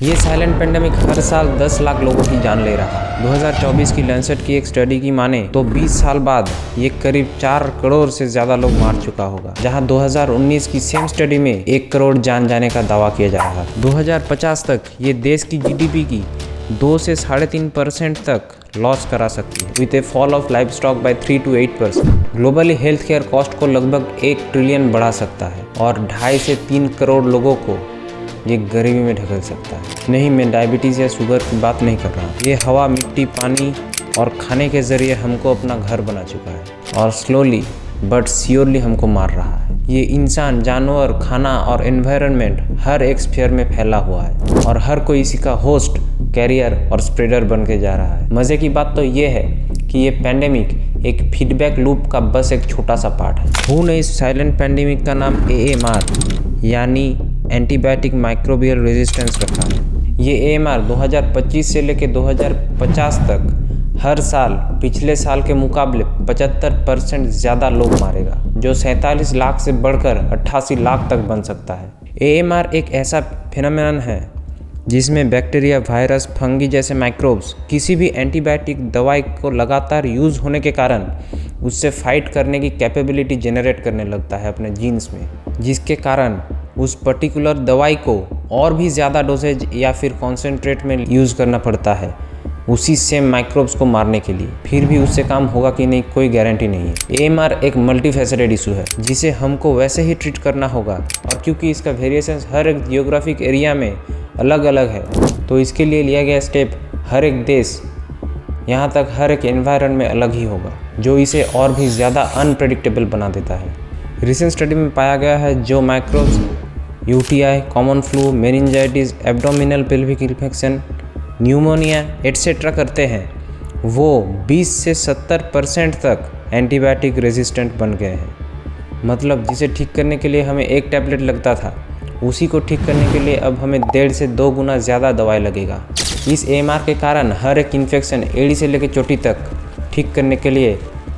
ये silent pandemic हर साल 10 लाख लोगों की जान ले रहा है। 2024 की लैंसेट की एक स्टडी की माने तो 20 साल बाद ये करीब 4 करोड़ से ज्यादा लोग मार चुका होगा, जहां 2019 की सेम स्टडी में 1 करोड़ जान जाने का दावा किया जा रहा है। 2050 तक ये देश की जीडीपी की 2 से 3.5% तक लॉस करा सकती है, with a fall of livestock by 3 to 8%। Globally health care cost को लगभग 1 ट्रिलियन बढ़ा सकता है और 2.5 से 3 करोड़ लोगों को ये गरीबी में ढकेल सकता है। नहीं, मैं डायबिटीज़ या शुगर की बात नहीं कर रहा। ये हवा, मिट्टी, पानी और खाने के ज़रिए हमको अपना घर बना चुका है और स्लोली बट श्योरली हमको मार रहा है। ये इंसान, जानवर, खाना और एनवायरनमेंट हर एक स्फीयर में फैला हुआ है और हर कोई इसी का होस्ट, कैरियर और स्प्रेडर बन के जा रहा है। मज़े की बात तो ये है कि ये पैंडेमिक एक फीडबैक लूप का बस एक छोटा सा पार्ट है। हु ने इस साइलेंट पैंडेमिक का नाम AMR यानी एंटीबायोटिक माइक्रोबियल रेजिस्टेंस रखा है। ये AMR 2025 से लेकर 2050 तक हर साल पिछले साल के मुकाबले 75% ज़्यादा लोग मारेगा, जो 47 लाख से बढ़कर 88 लाख तक बन सकता है। AMR एक ऐसा फिनोमेनन है जिसमें बैक्टीरिया, वायरस, फंगी जैसे माइक्रोब्स किसी भी एंटीबायोटिक दवाई को लगातार यूज़ होने के कारण उससे फाइट करने की कैपेबिलिटी जनरेट करने लगता है अपने जीन्स में, जिसके कारण उस पर्टिकुलर दवाई को और भी ज़्यादा डोसेज या फिर कॉन्सेंट्रेट में यूज़ करना पड़ता है उसी सेम माइक्रोब्स को मारने के लिए। फिर भी उससे काम होगा कि नहीं, कोई गारंटी नहीं है। AMR एक मल्टीफेसेटेड इशू है जिसे हमको वैसे ही ट्रीट करना होगा, और क्योंकि इसका वेरिएशंस हर एक जियोग्राफिक एरिया में अलग अलग है, तो इसके लिए लिया गया स्टेप हर एक देश, यहाँ तक हर एक एनवायरनमेंट में अलग ही होगा, जो इसे और भी ज़्यादा अनप्रेडिक्टेबल बना देता है। रिसेंट स्टडी में पाया गया है जो microbes UTI, common flu, meningitis, abdominal pelvic infection, pneumonia etcetera करते हैं, वो 20 से 70% तक एंटीबायोटिक रेजिस्टेंट बन गए हैं। मतलब जिसे ठीक करने के लिए हमें 1 टैबलेट लगता था, उसी को ठीक करने के लिए अब हमें 1.5 से 2 गुना ज़्यादा दवाई लगेगा। इस AMR के कारण हर एक इन्फेक्शन एड़ी से लेकर चोटी तक ठीक करने के लिए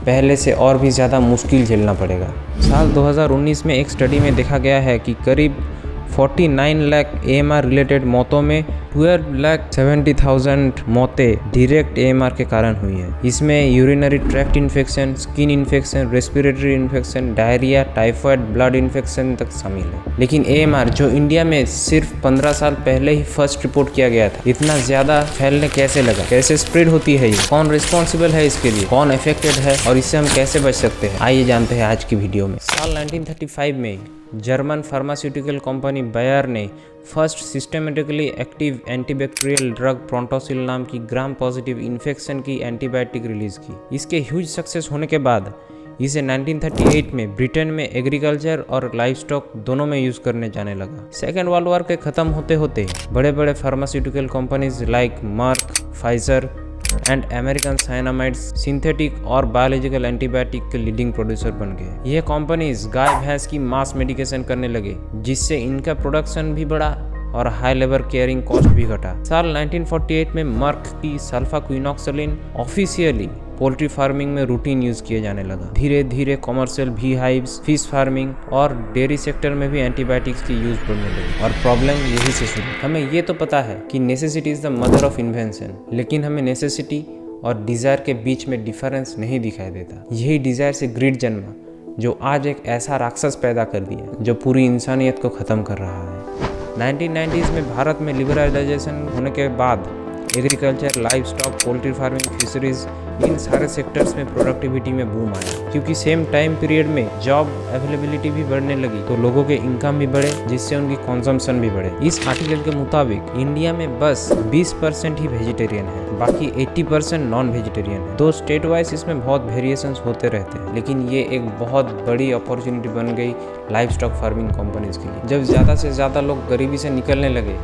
पहले से और भी ज़्यादा मुश्किल झेलना पड़ेगा। साल 2019 में एक स्टडी में देखा गया है कि करीब 49 लाख AMR रिलेटेड मौतों में 12,70,000 मौतें डायरेक्ट AMR के कारण हुई हैं। इसमें urinary tract infection, skin infection, respiratory infection, diarrhoea, typhoid, blood infection तक शामिल है। लेकिन AMR जो इंडिया में सिर्फ 15 साल पहले ही फर्स्ट रिपोर्ट किया गया था, इतना ज़्यादा फैलने कैसे लगा, कैसे स्प्रेड होती है, ये कौन रिस्पॉन्सिबल है इसके लिए, कौन अफेक्टेड है और इससे हम कैसे बच सकते हैं, आइए जानते हैं आज की वीडियो में। साल 1935 में जर्मन फार्मास्यूटिकल कंपनी बायर ने first systematically active antibacterial drug Prontosil नाम की ग्राम पॉजिटिव इन्फेक्शन की एंटीबायोटिक रिलीज की। इसके ह्यूज सक्सेस होने के बाद इसे 1938 में ब्रिटेन में एग्रीकल्चर और लाइफ स्टॉक दोनों में यूज करने जाने लगा। सेकेंड वर्ल्ड वॉर के खत्म होते होते बड़े बड़े pharmaceutical companies like Merck, Pfizer and American cyanamids synthetic और बायोलॉजिकल एंटीबायोटिक के लीडिंग प्रोड्यूसर बन गए। ये कंपनीज गाय भैंस की मास मेडिकेशन करने लगे, जिससे इनका प्रोडक्शन भी बढ़ा और हाई लेवल केयरिंग कॉस्ट भी घटा। साल 1948 में मर्क की सल्फाक्विनोक्सलिन ऑफिशियली पोल्ट्री फार्मिंग में रूटीन यूज किया जाने लगा। धीरे धीरे कमर्शियल भी हाइव्स, फिश फार्मिंग और डेयरी सेक्टर में भी एंटीबायोटिक्स की यूज बढ़ने लगी और प्रॉब्लम यही से शुरू। हमें ये तो पता है कि necessity is the mother of invention, लेकिन हमें नेसेसिटी और डिजायर के बीच में डिफरेंस नहीं दिखाई देता। यही डिजायर से ग्रीड जन्मा, जो आज एक ऐसा राक्षस पैदा कर दिया जो पूरी इंसानियत को खत्म कर रहा है। 1990s में भारत में लिबरलाइजेशन होने के बाद agriculture, livestock, poultry farming, fisheries, इन सारे सेक्टर्स में प्रोडक्टिविटी में बूम आया, क्योंकि सेम टाइम पीरियड में जॉब अवेलेबिलिटी भी बढ़ने लगी, तो लोगों के इनकम भी बढ़े, जिससे उनकी कंजम्पशन भी बढ़े। इस आर्टिकल के मुताबिक इंडिया में बस 20% ही वेजिटेरियन है, बाकी 80% नॉन वेजिटेरियन है। दो स्टेट वाइज इसमें बहुत वेरिएशंस होते रहते हैं, लेकिन ये एक बहुत बड़ी अपॉर्चुनिटी बन गई लाइफ स्टॉक फार्मिंग कंपनीज के लिए। जब ज़्यादा से ज़्यादा लोग गरीबी से निकलने लगे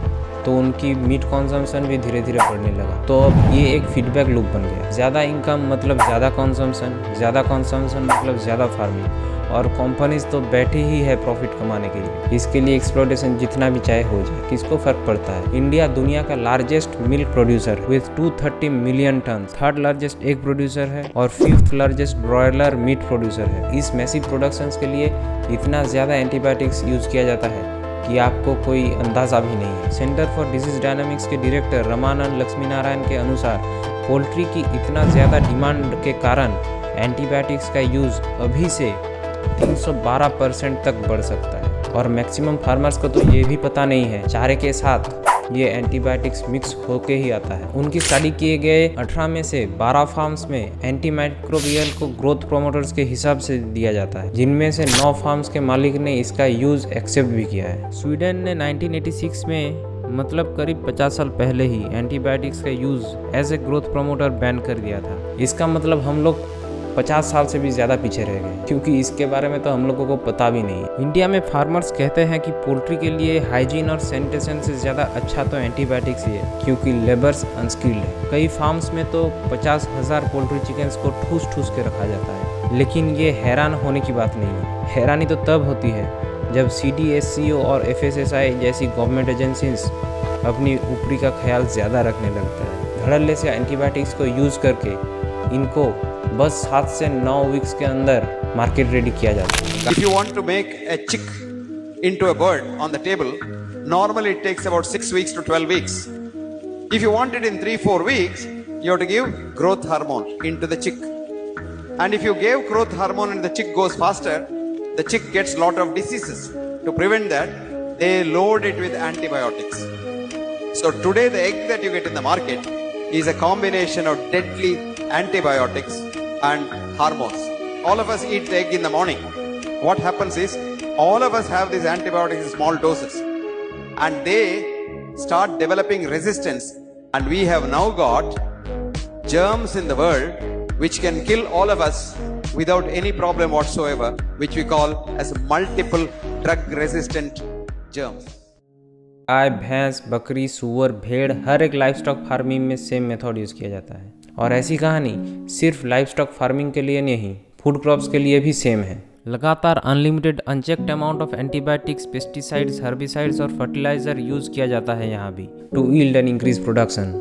तो उनकी मीट कंजम्पशन भी धीरे धीरे बढ़ने लगा, तो अब ये एक फीडबैक लूप बन गया। ज़्यादा इनकम मतलब ज़्यादा कंजम्पशन मतलब ज़्यादा फार्मिंग, और कंपनीज तो बैठी ही है प्रॉफिट कमाने के लिए। इसके लिए एक्सप्लॉयटेशन जितना भी चाहे हो जाए, किसको फर्क पड़ता है। इंडिया दुनिया का largest milk producer with 230 million ton, third largest egg producer है और fifth largest broiler meat producer है। इस मैसिव प्रोडक्शंस के लिए इतना ज़्यादा एंटीबायोटिक्स यूज़ किया जाता है कि कि आपको कोई अंदाज़ा भी नहीं है। सेंटर फॉर डिजीज डायनामिक्स के डायरेक्टर रमानंद लक्ष्मीनारायण के अनुसार पोल्ट्री की इतना ज़्यादा डिमांड के कारण एंटीबायोटिक्स का यूज़ अभी से 312% तक बढ़ सकता है। और मैक्सिमम फार्मर्स को तो ये भी पता नहीं है चारे के साथ ये एंटीबायोटिक्स मिक्स होके ही आता है। उनकी स्टडी किए गए 18 में से 12 फार्म्स में एंटीमाइक्रोबियल को ग्रोथ प्रोमोटर्स के हिसाब से दिया जाता है, जिनमें से 9 फार्म्स के मालिक ने इसका यूज एक्सेप्ट भी किया है। स्वीडन ने 1986 में मतलब करीब 50 साल पहले ही एंटीबायोटिक्स का use as a growth promoter ban कर दिया था। इसका मतलब हम लोग 50 साल से भी ज़्यादा पीछे रह गए, क्योंकि इसके बारे में तो हम लोगों को पता भी नहीं है। इंडिया में फार्मर्स कहते हैं कि पोल्ट्री के लिए हाइजीन और सैनिटेशन से ज़्यादा अच्छा तो एंटीबायोटिक्स ही है, क्योंकि लेबर्स अनस्किल्ड है। कई फार्म्स में तो 50,000 पोल्ट्री चिकन्स को ठूस ठूस के रखा जाता है। लेकिन ये हैरान होने की बात नहीं है। हैरानी तो तब होती है जब CDSCO और FSSI जैसी गवर्नमेंट एजेंसीज अपनी ऊपरी का ख्याल ज़्यादा रखने लगता है। धड़ल्ले से एंटीबायोटिक्स को यूज़ करके इनको बस 7 से 9 वीक्स के अंदर मार्केट रेडी किया जाता है। If you want to make a chick into a bird on the table, normally it takes about 6 weeks to 12 weeks. If you want it in 3-4 weeks, you have to give growth hormone into the chick. And if you give growth hormone and the chick goes faster, the chick gets lot of diseases. To prevent that, they load it with antibiotics. So today the egg that you get in the market is a combination of deadly antibiotics and hormones. All of us eat the egg in the morning. What happens is, all of us have these antibiotics in small doses, and they start developing resistance, and we have now got germs in the world which can kill all of us without any problem whatsoever, which we call as multiple drug resistant germs. गाय, भैंस, बकरी, सूअर, भेड़, हर एक life stock farming में same method use किया जाता है। और ऐसी कहानी सिर्फ लाइफ स्टॉक फार्मिंग के लिए नहीं, फूड क्रॉप्स के लिए भी सेम है। लगातार unlimited unchecked amount of antibiotics, pesticides, herbicides और फर्टिलाइजर यूज किया जाता है यहाँ भी to yield and increase production.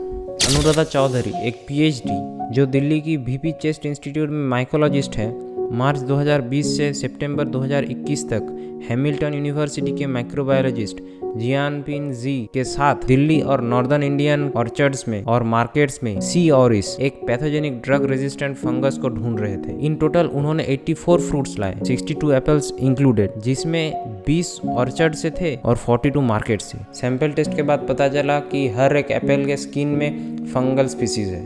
Anuradha Chaudhary, एक PhD जो दिल्ली की VP चेस्ट इंस्टीट्यूट में माइकोलॉजिस्ट है, मार्च 2020 से सितंबर 2021 तक हैमिल्टन यूनिवर्सिटी के माइक्रोबायोलॉजिस्ट जियानपिन जी के साथ दिल्ली और नॉर्दर्न इंडियन ऑर्चर्ड्स में और मार्केट्स में सी ऑरिस, एक पैथोजेनिक ड्रग रेजिस्टेंट फंगस को ढूंढ रहे थे। इन टोटल उन्होंने 84 फ्रूट्स लाए, 62 एप्पल्स इंक्लूडेड, जिसमें 20 ऑर्चर्ड से थे और 42 मार्केट से। सैंपल टेस्ट के बाद पता चला कि हर एक एप्पल के स्किन में फंगल स्पीसीज है।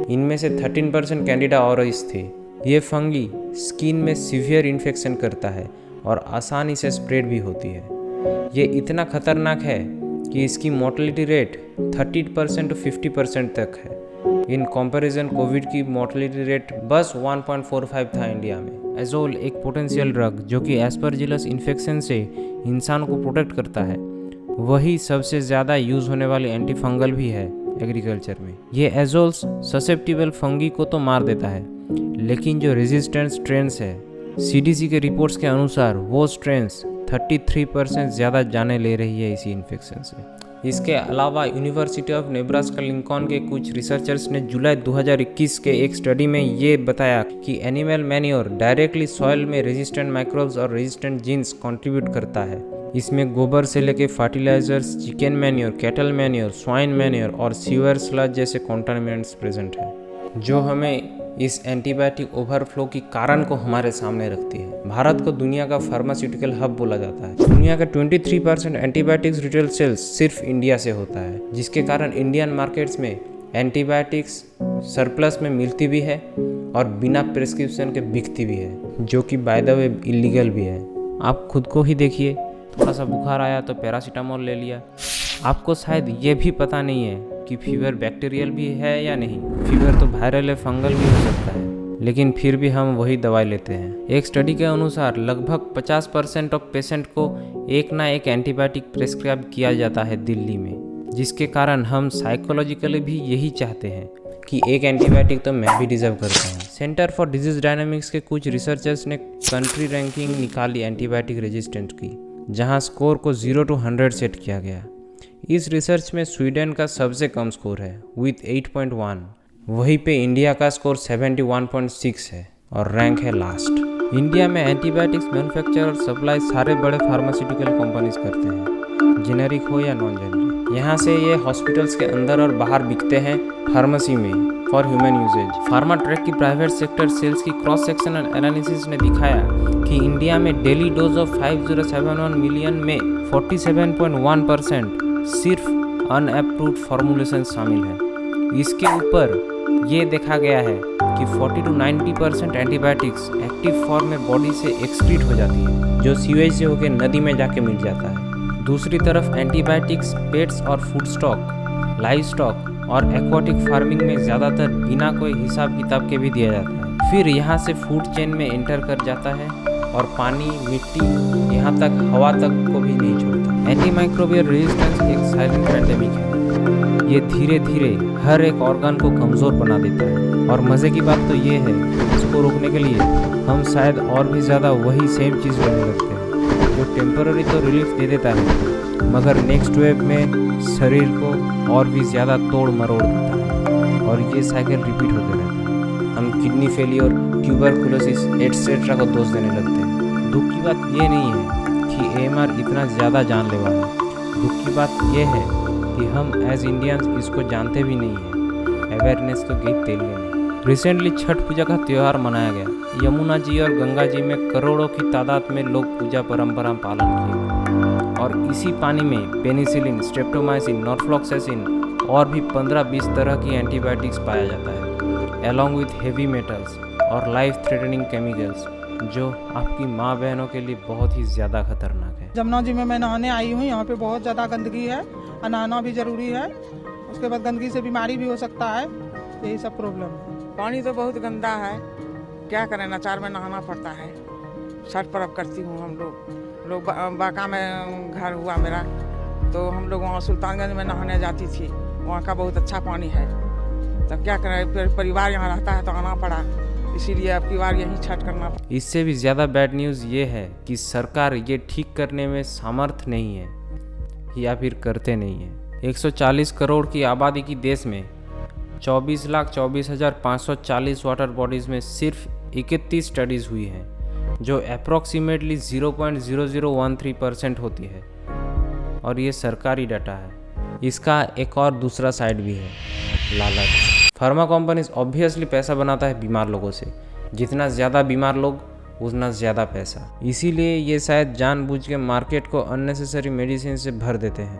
इनमें से 13% कैंडिडा ऑरिस थे। ये फंगी स्किन में सीवियर इन्फेक्शन करता है और आसानी से स्प्रेड भी होती है। ये इतना खतरनाक है कि इसकी मोर्टेलिटी रेट 30% to 50% तक है। इन कंपैरिजन कोविड की मोर्टेलिटी रेट बस 1.45 था इंडिया में। एजोल एक पोटेंशियल ड्रग जो कि एस्परजिलस इन्फेक्शन से इंसान को प्रोटेक्ट करता है, वही सबसे ज़्यादा यूज़ होने वाली एंटी फंगल भी है एग्रीकल्चर में। ये एजोल्स ससेप्टिबल फंगी को तो मार देता है, लेकिन जो रेजिस्टेंट स्ट्रेन्स है, CDC के रिपोर्ट्स के अनुसार वो स्ट्रेन्स 33% ज़्यादा जाने ले रही है इसी इन्फेक्शन से। इसके अलावा यूनिवर्सिटी ऑफ नेब्रास्का लिंकन के कुछ रिसर्चर्स ने जुलाई 2021 के एक स्टडी में ये बताया कि एनिमल मैन्योर डायरेक्टली सॉइल में रेजिस्टेंट माइक्रोब्स और रेजिस्टेंट जीन्स कंट्रीब्यूट करता है। इसमें गोबर से लेके fertilisers, chicken manure, cattle manure, swine manure और सीवर स्लज जैसे कॉन्टामिनेंट्स प्रेजेंट है, जो हमें इस एंटीबायोटिक ओवरफ्लो की कारण को हमारे सामने रखती है। भारत को दुनिया का फार्मास्यूटिकल हब बोला जाता है। दुनिया का 23% एंटीबायोटिक्स रिटेल सेल्स सिर्फ इंडिया से होता है, जिसके कारण इंडियन मार्केट्स में एंटीबायोटिक्स सरप्लस में मिलती भी है और बिना प्रिस्क्रिप्शन के बिकती भी है, जो कि बाय द वे इलीगल भी है। आप खुद को ही देखिए, थोड़ा सा बुखार आया तो पैरासीटामोल ले लिया। आपको शायद ये भी पता नहीं है कि फीवर बैक्टीरियल भी है या नहीं। फीवर तो वायरल या फंगल भी हो सकता है, लेकिन फिर भी हम वही दवाई लेते हैं। एक स्टडी के अनुसार लगभग 50% ऑफ पेशेंट को एक ना एक एंटीबायोटिक प्रेस्क्राइब किया जाता है दिल्ली में, जिसके कारण हम साइकोलॉजिकली भी यही चाहते हैं कि एक एंटीबायोटिक तो मैं भी डिजर्व करता हूँ। सेंटर फॉर डिजीज डायनामिक्स के कुछ रिसर्चर्स ने कंट्री रैंकिंग निकाली एंटीबायोटिक रेजिस्टेंस की, जहाँ स्कोर को 0 to 100 सेट किया गया। इस रिसर्च में स्वीडन का सबसे कम स्कोर है विथ 8.1, वहीं पे इंडिया का स्कोर 71.6 है और रैंक है लास्ट। इंडिया में एंटीबायोटिक्स मैन्युफैक्चर और सप्लाई सारे बड़े फार्मास्यूटिकल कंपनीज करते हैं। जेनेरिक हो या नॉन जेनेरिक। यहाँ से ये हॉस्पिटल्स के अंदर और बाहर बिकते हैं फार्मेसी में for human usages. Pharma track की प्राइवेट सेक्टर सेल्स की क्रॉस सेक्शनल एनालिसिस ने दिखाया कि इंडिया में डेली डोज ऑफ 5071 मिलियन में 47.1% सिर्फ अनअप्रूव्ड फॉर्मुलेशन शामिल है। इसके ऊपर ये देखा गया है कि 40 to 90% एंटीबायोटिक्स एक्टिव फॉर्म में बॉडी से एक्सक्रीट हो जाती है, जो सीवेज से होकर नदी में जाके मिल जाता है। दूसरी तरफ एंटीबायोटिक्स पेट्स और फूड स्टॉक, लाइव स्टॉक और एक्वाटिक फार्मिंग में ज़्यादातर बिना कोई हिसाब किताब के भी दिया जाता है। फिर यहाँ से फूड चेन में एंटर कर जाता है और पानी, मिट्टी, यहाँ तक हवा तक को भी नहीं छोड़ता। एंटीमाइक्रोबियल रेजिस्टेंस एक साइलेंट पैंडेमिक है। ये धीरे धीरे हर एक ऑर्गन को कमज़ोर बना देता है। और मज़े की बात तो ये है, इसको रोकने के लिए हम शायद और भी ज़्यादा वही सेम चीज़ करने लगते हैं, जो टेम्पररी तो रिलीफ दे देता है मगर नेक्स्ट वेव में शरीर को और भी ज़्यादा तोड़ मरोड़ देता है और ये साइकिल रिपीट होते रहता है। हम किडनी फेलियर, ट्यूबरकुलोसिस एटसेट्रा को दोष देने लगते हैं। दुख की बात ये नहीं है कि AMR इतना ज़्यादा जानलेवा है। दुख की बात ये है कि हम एज इंडियंस इसको जानते भी नहीं हैं। अवेयरनेस तो गई तेल में। रिसेंटली छठ पूजा का त्यौहार मनाया गया। यमुना जी और गंगा जी में करोड़ों की तादाद में लोग पूजा परंपरा पालन किए और इसी पानी में पेनिसिलिन, स्ट्रेप्टोमाइसिन, नॉर्फ्लॉक्सेसिन और भी 15-20 तरह की एंटीबायोटिक्स पाया जाता है, अलॉन्ग विथ हेवी मेटल्स और लाइफ थ्रेटनिंग केमिकल्स, जो आपकी माँ बहनों के लिए बहुत ही ज़्यादा खतरनाक है। जमुना जी में मैं नहाने आई हूँ। यहाँ पे बहुत ज़्यादा गंदगी है, नहाना भी ज़रूरी है। उसके बाद गंदगी से बीमारी भी हो सकता है, यही सब प्रॉब्लम है। पानी तो बहुत गंदा है, क्या करें, नाचार में नहाना पड़ता है। छठ पर्व करती हूँ हम लोग बांका में घर हुआ मेरा, तो हम लोग वहाँ सुल्तानगंज में नहाने जाती थी। वहाँ का बहुत अच्छा पानी है, तब क्या करें, फिर परिवार यहाँ रहता है तो आना पड़ा, इसीलिए अब की बार यहीं छठ करना पड़ा। इससे भी ज़्यादा बैड न्यूज़ ये है कि सरकार ये ठीक करने में सामर्थ्य नहीं है या फिर करते नहीं है। 140 करोड़ की आबादी की देश में 24,24,540 वाटर बॉडीज़ में सिर्फ 31 स्टडीज़ हुई हैं, जो अप्रॉक्सीमेटली 0.0013% होती है और ये सरकारी डाटा है। इसका एक और दूसरा साइड भी है, लालच। फार्मा कंपनीज ऑब्वियसली पैसा बनाता है बीमार लोगों से। जितना ज़्यादा बीमार लोग उतना ज़्यादा पैसा। इसीलिए ये शायद जानबूझ के मार्केट को अननेसेसरी मेडिसिन से भर देते हैं।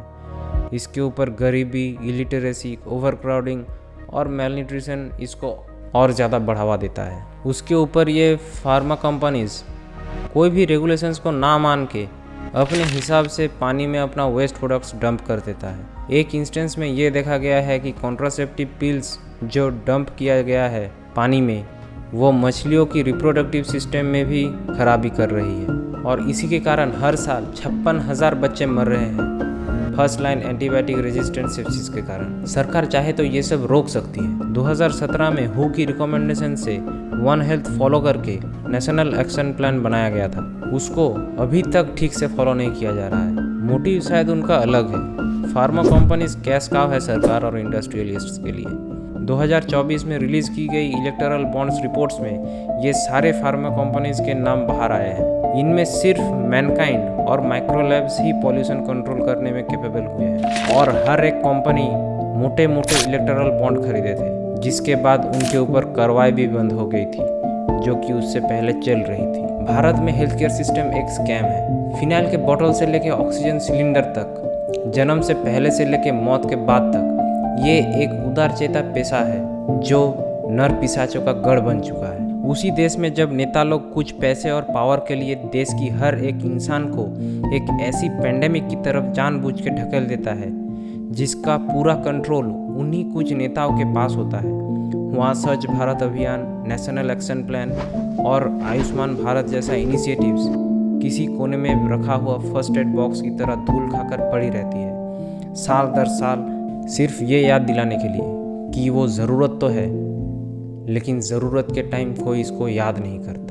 इसके ऊपर गरीबी, इलिटरेसी, ओवरक्राउडिंग और मेलन्यूट्रिशन इसको और ज़्यादा बढ़ावा देता है। उसके ऊपर ये फार्मा कंपनीज कोई भी रेगुलेशंस को ना मान के अपने हिसाब से पानी में अपना वेस्ट प्रोडक्ट्स डंप कर देता है। एक इंस्टेंस में ये देखा गया है कि कॉन्ट्रासेप्टिव पिल्स जो डंप किया गया है पानी में, वो मछलियों की रिप्रोडक्टिव सिस्टम में भी खराबी कर रही है और इसी के कारण हर साल 56,000 बच्चे मर रहे हैं first line antibiotic resistant sepsis के कारण। सरकार चाहे तो ये सब रोक सकती है। 2017 में हू की रिकमेंडेशन से वन हेल्थ फॉलो करके नेशनल एक्शन प्लान बनाया गया था, उसको अभी तक ठीक से फॉलो नहीं किया जा रहा है। मोटिव शायद उनका अलग है। फार्मा कंपनीज कैश काव है सरकार और इंडस्ट्रियलिस्ट्स के लिए। 2024 में रिलीज की गई इलेक्टोरल बॉन्ड्स रिपोर्ट्स में ये सारे फार्मा कंपनीज के नाम बाहर आए हैं। इनमें सिर्फ मैनकाइंड और माइक्रोलैब्स ही पॉल्यूशन कंट्रोल करने में कैपेबल हुए हैं और हर एक कंपनी मोटे मोटे इलेक्टोरल बॉन्ड खरीदे थे, जिसके बाद उनके ऊपर कार्रवाई भी बंद हो गई थी जो कि उससे पहले चल रही थी। भारत में हेल्थ केयर सिस्टम एक स्कैम है। फिनाइल के बोतल से लेके ऑक्सीजन सिलेंडर तक, जन्म से पहले से लेके मौत के बाद तक, ये एक उदारचेता पेशा है जो नर पिशाचों का गढ़ बन चुका है। उसी देश में जब नेता लोग कुछ पैसे और पावर के लिए देश की हर एक इंसान को एक ऐसी पेंडेमिक की तरफ जानबूझ के ढकेल देता है जिसका पूरा कंट्रोल उन्हीं कुछ नेताओं के पास होता है, वहाँ स्वच्छ भारत अभियान, नेशनल एक्शन प्लान और आयुष्मान भारत जैसा इनिशिएटिव्स किसी कोने में रखा हुआ फर्स्ट एड बॉक्स की तरह धूल खाकर पड़ी रहती है, साल दर साल, सिर्फ ये याद दिलाने के लिए कि वो ज़रूरत तो है, लेकिन ज़रूरत के टाइम कोई इसको याद नहीं करता।